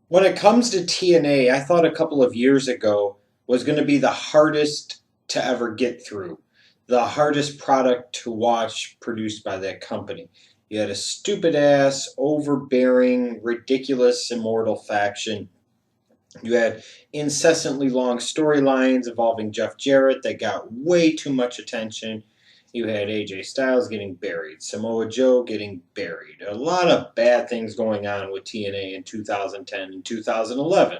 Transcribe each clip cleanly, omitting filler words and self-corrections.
When it comes to TNA, I thought a couple of years ago was going to be the hardest to ever get through, the hardest product to watch produced by that company. You had a stupid ass, overbearing, ridiculous, immortal faction. You had incessantly long storylines involving Jeff Jarrett that got way too much attention. You had AJ Styles getting buried, Samoa Joe getting buried. A lot of bad things going on with TNA in 2010 and 2011.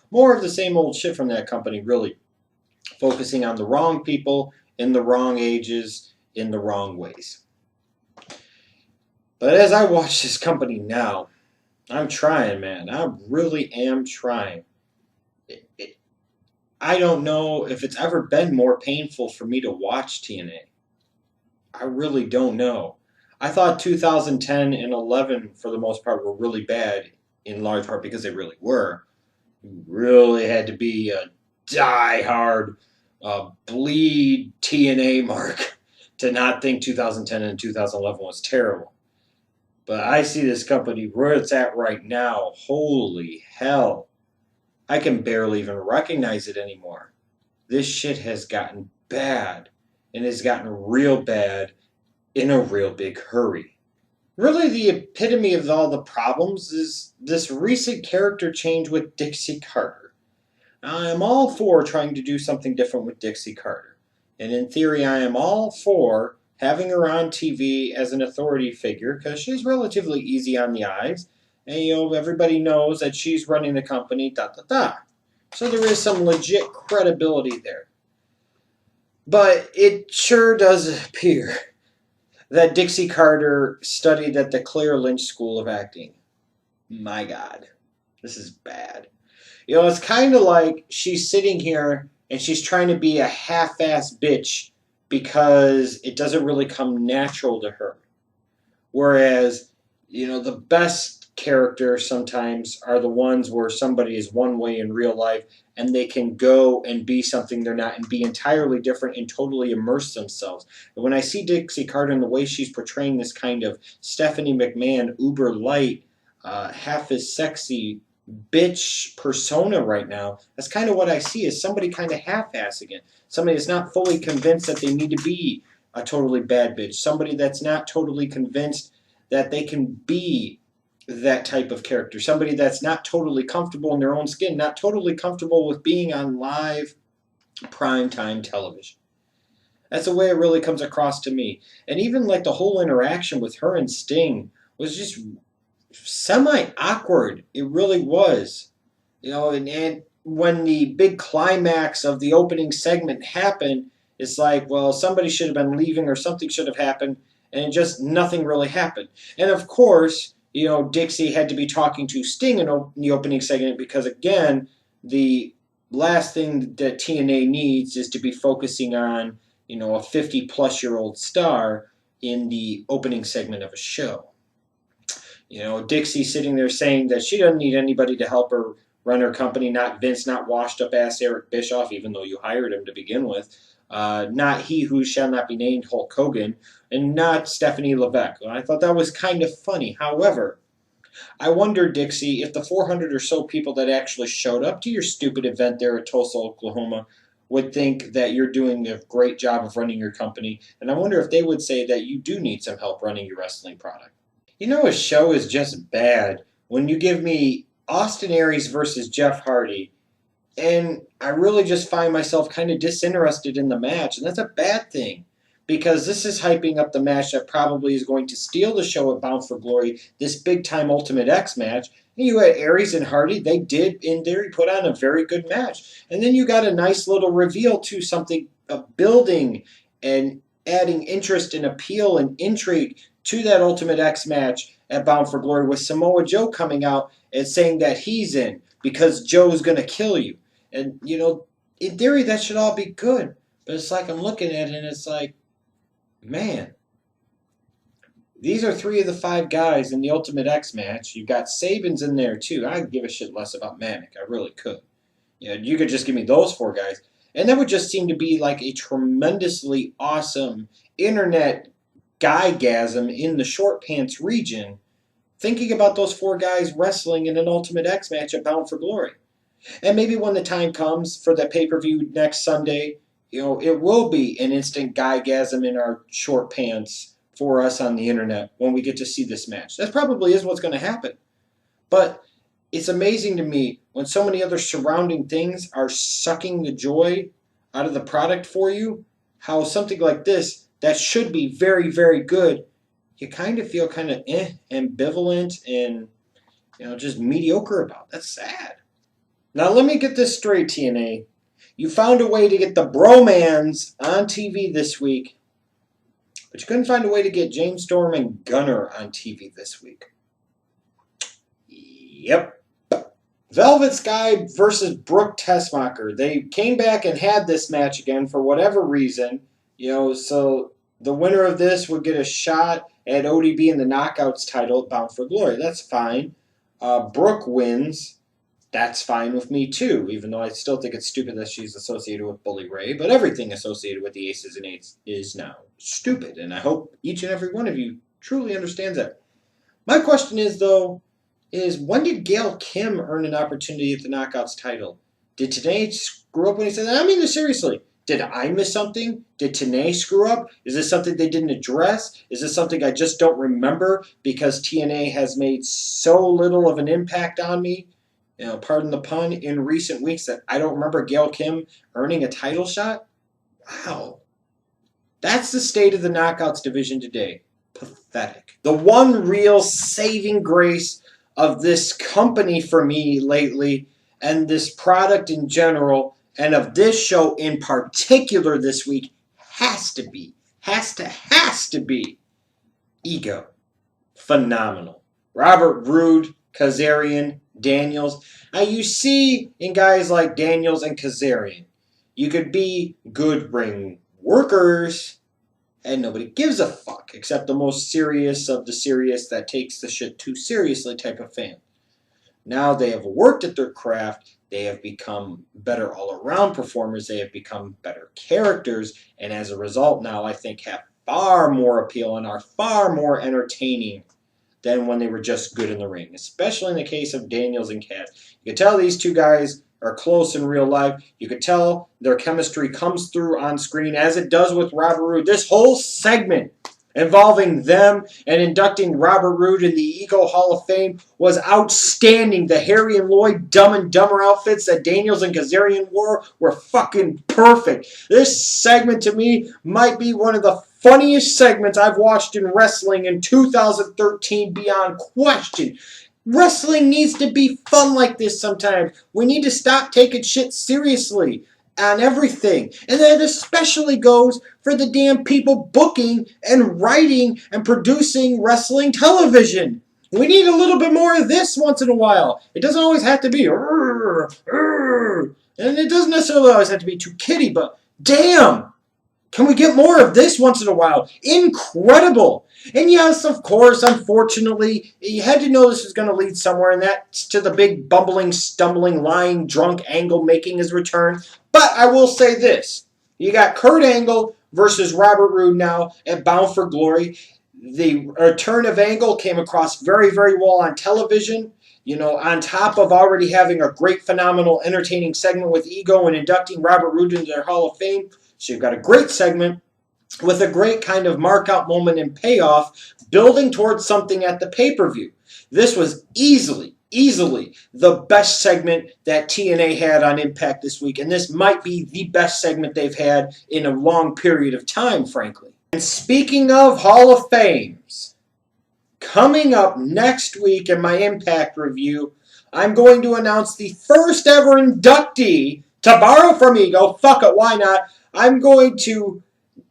More of the same old shit from that company, really focusing on the wrong people in the wrong ages in the wrong ways. But as I watch this company now, I'm trying, man. I really am trying. I don't know if it's ever been more painful for me to watch TNA. I really don't know. I thought 2010 and 11, for the most part, were really bad, in large part because they really were. You really had to be a die-hard, bleed TNA mark to not think 2010 and 2011 was terrible. But I see this company where it's at right now. Holy hell. I can barely even recognize it anymore. This shit has gotten bad, and has gotten real bad in a real big hurry. Really, the epitome of all the problems is this recent character change with Dixie Carter. I am all for trying to do something different with Dixie Carter. And in theory, I am all for having her on TV as an authority figure because she's relatively easy on the eyes. And, everybody knows that she's running the company, da da da. So there is some legit credibility there. But it sure does appear that Dixie Carter studied at the Claire Lynch School of Acting. My God, this is bad. It's kind of like she's sitting here and she's trying to be a half-ass bitch because it doesn't really come natural to her. Whereas, the best characters sometimes are the ones where somebody is one way in real life and they can go and be something they're not and be entirely different and totally immerse themselves. And when I see Dixie Carter and the way she's portraying this kind of Stephanie McMahon, uber light, half as sexy bitch persona right now, that's kind of what I see is somebody kind of half-assing it. Somebody that's not fully convinced that they need to be a totally bad bitch. Somebody that's not totally convinced that they can be that type of character. Somebody that's not totally comfortable in their own skin, not totally comfortable with being on live primetime television. That's the way it really comes across to me. And even like the whole interaction with her and Sting was just semi-awkward. It really was. And when the big climax of the opening segment happened, it's like, well, somebody should have been leaving or something should have happened, and just nothing really happened. And of course, Dixie had to be talking to Sting in the opening segment because, again, the last thing that TNA needs is to be focusing on, a 50-plus-year-old star in the opening segment of a show. Dixie sitting there saying that she doesn't need anybody to help her run her company, not Vince, not washed-up-ass Eric Bischoff, even though you hired him to begin with, not he who shall not be named Hulk Hogan, and not Stephanie Levesque. I thought that was kind of funny. However, I wonder, Dixie, if the 400 or so people that actually showed up to your stupid event there at Tulsa, Oklahoma, would think that you're doing a great job of running your company, and I wonder if they would say that you do need some help running your wrestling product. A show is just bad when you give me Austin Aries versus Jeff Hardy, and I really just find myself kind of disinterested in the match, and that's a bad thing because this is hyping up the match that probably is going to steal the show at Bound for Glory, this big-time Ultimate X match. And you had Aries and Hardy. They did, in theory, put on a very good match. And then you got a nice little reveal to something, building and adding interest and appeal and intrigue to that Ultimate X match at Bound for Glory with Samoa Joe coming out and saying that he's in because Joe's going to kill you. And, in theory, that should all be good. But it's like I'm looking at it and it's like, man, these are 3 of the 5 guys in the Ultimate X match. You've got Sabins in there, too. I'd give a shit less about Manic. I really could. You could just give me those 4 guys. And that would just seem to be like a tremendously awesome internet guygasm in the short pants region thinking about those 4 guys wrestling in an Ultimate X match at Bound for Glory. And maybe when the time comes for the pay-per-view next Sunday, it will be an instant guygasm in our short pants for us on the internet when we get to see this match. That probably is what's going to happen. But it's amazing to me when so many other surrounding things are sucking the joy out of the product for you, how something like this that should be very, very good, you kind of feel kind of ambivalent and just mediocre about. That's sad. Now let me get this straight, TNA. You found a way to get the bromans on TV this week, but you couldn't find a way to get James Storm and Gunner on TV this week. Yep. Velvet Sky versus Brooke Tessmacher. They came back and had this match again for whatever reason. So the winner of this would get a shot at ODB in the Knockouts title at Bound for Glory. That's fine. Brooke wins. That's fine with me too, even though I still think it's stupid that she's associated with Bully Ray. But everything associated with the Aces and Eights is now stupid. And I hope each and every one of you truly understands that. My question is, though, when did Gail Kim earn an opportunity at the Knockouts title? Did TNA screw up when he said that? I mean, seriously. Did I miss something? Did TNA screw up? Is this something they didn't address? Is this something I just don't remember because TNA has made so little of an impact on me, pardon the pun, in recent weeks that I don't remember Gail Kim earning a title shot? Wow. That's the state of the Knockouts division today. Pathetic. The one real saving grace of this company for me lately, and this product in general, and of this show in particular this week, has to be E.G.O. Phenomenal. Robert Roode, Kazarian, Daniels. Now you see in guys like Daniels and Kazarian, you could be good ring workers, and nobody gives a fuck except the most serious of the serious that takes the shit too seriously type of fan. Now they have worked at their craft. They have become better all-around performers. They have become better characters. And as a result now I think have far more appeal and are far more entertaining than when they were just good in the ring. Especially in the case of Daniels and Kaz. You can tell these two guys are close in real life. You could tell their chemistry comes through on screen as it does with Robert Roode. This whole segment involving them and inducting Robert Roode in the E.G.O. Hall of Fame was outstanding. The Harry and Lloyd Dumb and Dumber outfits that Daniels and Kazarian wore were fucking perfect. This segment to me might be one of the funniest segments I've watched in wrestling in 2013 beyond question. Wrestling needs to be fun like this sometimes. We need to stop taking shit seriously on everything. And that especially goes for the damn people booking and writing and producing wrestling television. We need a little bit more of this once in a while. It doesn't always have to be and it doesn't necessarily always have to be too kiddie, but damn! Can we get more of this once in a while? Incredible! And yes, of course, unfortunately, you had to know this was going to lead somewhere, and that's to the big bumbling, stumbling, lying, drunk Angle making his return. But I will say this. You got Kurt Angle versus Robert Roode now at Bound for Glory. The return of Angle came across very, very well on television. On top of already having a great, phenomenal, entertaining segment with E.G.O. and inducting Robert Roode into their Hall of Fame. So you've got a great segment with a great kind of mark-out moment and payoff building towards something at the pay-per-view. This was easily the best segment that TNA had on Impact this week, and this might be the best segment they've had in a long period of time, frankly. And speaking of Hall of Fames, coming up next week in my Impact review, I'm going to announce the first ever inductee, to borrow from E.G.O, fuck it, why not? I'm going to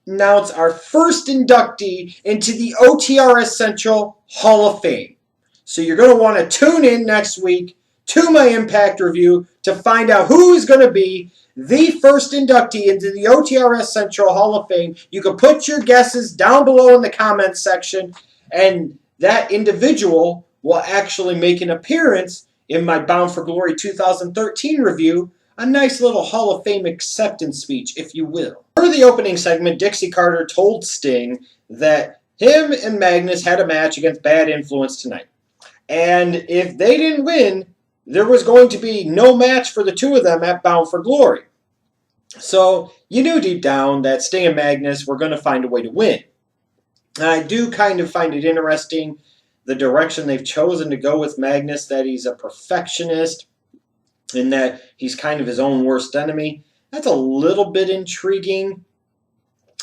announce our first inductee into the OTRS Central Hall of Fame. So you're going to want to tune in next week to my Impact review to find out who is going to be the first inductee into the OTRS Central Hall of Fame. You can put your guesses down below in the comments section, and that individual will actually make an appearance in my Bound for Glory 2013 review. A nice little Hall of Fame acceptance speech, if you will. For the opening segment, Dixie Carter told Sting that him and Magnus had a match against Bad Influence tonight. And if they didn't win, there was going to be no match for the two of them at Bound for Glory. So you knew deep down that Sting and Magnus were going to find a way to win. And I do kind of find it interesting the direction they've chosen to go with Magnus, that he's a perfectionist and that he's kind of his own worst enemy. That's a little bit intriguing.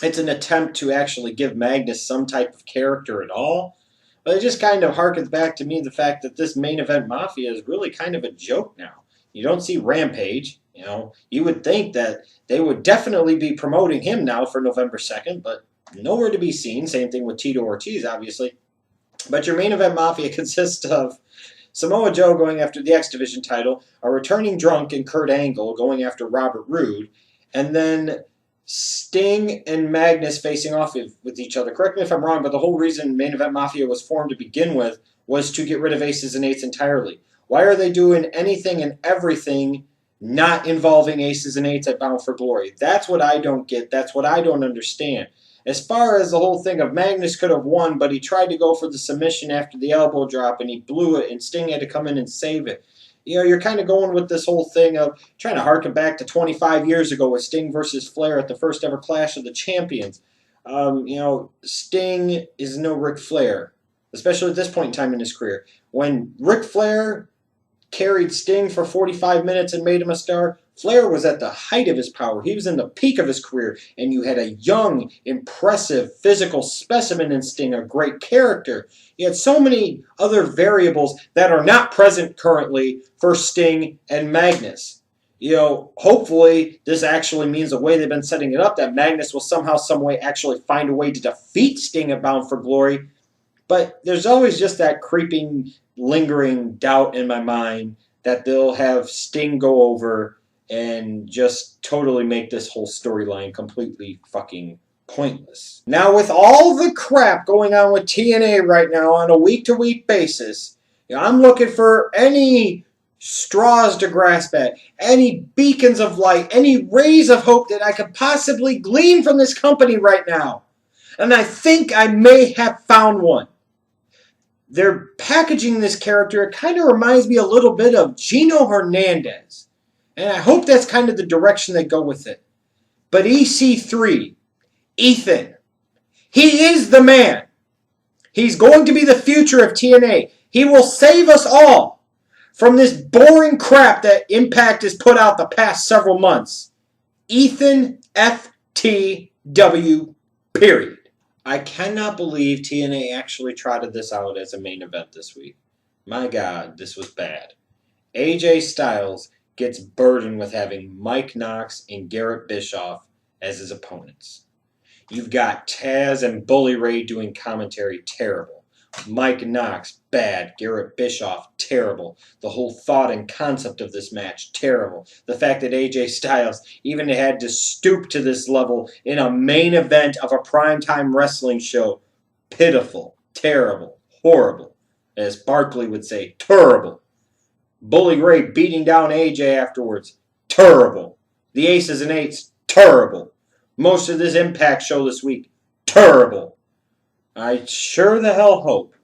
It's an attempt to actually give Magnus some type of character at all. But it just kind of harkens back to me the fact that this main event Mafia is really kind of a joke now. You don't see Rampage. You know, you would think that they would definitely be promoting him now for November 2nd, but nowhere to be seen. Same thing with Tito Ortiz, obviously. But your main event Mafia consists of Samoa Joe going after the X Division title, a returning drunk in Kurt Angle going after Robert Roode, and then Sting and Magnus facing off with each other. Correct me if I'm wrong, but the whole reason Main Event Mafia was formed to begin with was to get rid of aces and eights entirely. Why are they doing anything and everything not involving aces and eights at Bound for Glory? That's what I don't get. That's what I don't understand. As far as the whole thing of Magnus could have won, but he tried to go for the submission after the elbow drop and he blew it and Sting had to come in and save it. You know, you're kind of going with this whole thing of trying to harken back to 25 years ago with Sting versus Flair at the first ever Clash of the Champions. You know, Sting is no Ric Flair, especially at this point in time in his career. When Ric Flair carried Sting for 45 minutes and made him a star, Flair was at the height of his power. He was in the peak of his career, and you had a young, impressive, physical specimen in Sting, a great character. You had so many other variables that are not present currently for Sting and Magnus. You know, hopefully this actually means the way they've been setting it up, that Magnus will somehow, some way actually find a way to defeat Sting at Bound for Glory. But there's always just that creeping, lingering doubt in my mind that they'll have Sting go over and just totally make this whole storyline completely fucking pointless. Now, with all the crap going on with TNA right now on a week-to-week basis, you know, I'm looking for any straws to grasp at, any beacons of light, any rays of hope that I could possibly glean from this company right now. And I think I may have found one. They're packaging this character. It kind of reminds me a little bit of Gino Hernandez. And I hope that's kind of the direction they go with it. But EC3, Ethan, he is the man. He's going to be the future of TNA. He will save us all from this boring crap that Impact has put out the past several months. Ethan FTW, period. I cannot believe TNA actually trotted this out as a main event this week. My God, this was bad. AJ Styles gets burdened with having Mike Knox and Garrett Bischoff as his opponents. You've got Taz and Bully Ray doing commentary, terrible. Mike Knox, bad. Garrett Bischoff, terrible. The whole thought and concept of this match, terrible. The fact that AJ Styles even had to stoop to this level in a main event of a primetime wrestling show, pitiful, terrible, horrible. As Barkley would say, terrible. Bully Ray beating down AJ afterwards, terrible. The Aces and Eights, terrible. Most of this Impact show this week, terrible. I sure the hell hope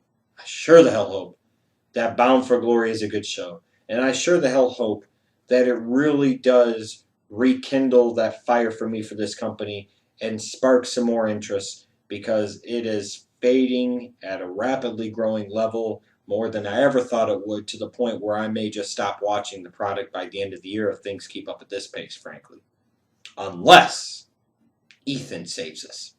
that Bound for Glory is a good show. And I sure the hell hope that it really does rekindle that fire for me for this company and spark some more interest, because it is fading at a rapidly growing level, more than I ever thought it would, to the point where I may just stop watching the product by the end of the year if things keep up at this pace, frankly. Unless Ethan saves us.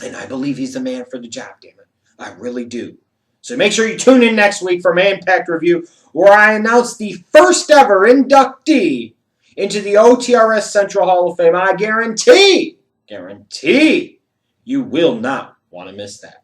And I believe he's the man for the job, damn it. I really do. So make sure you tune in next week for my Impact Review, where I announce the first ever inductee into the OTRS Central Hall of Fame. I guarantee you will not want to miss that.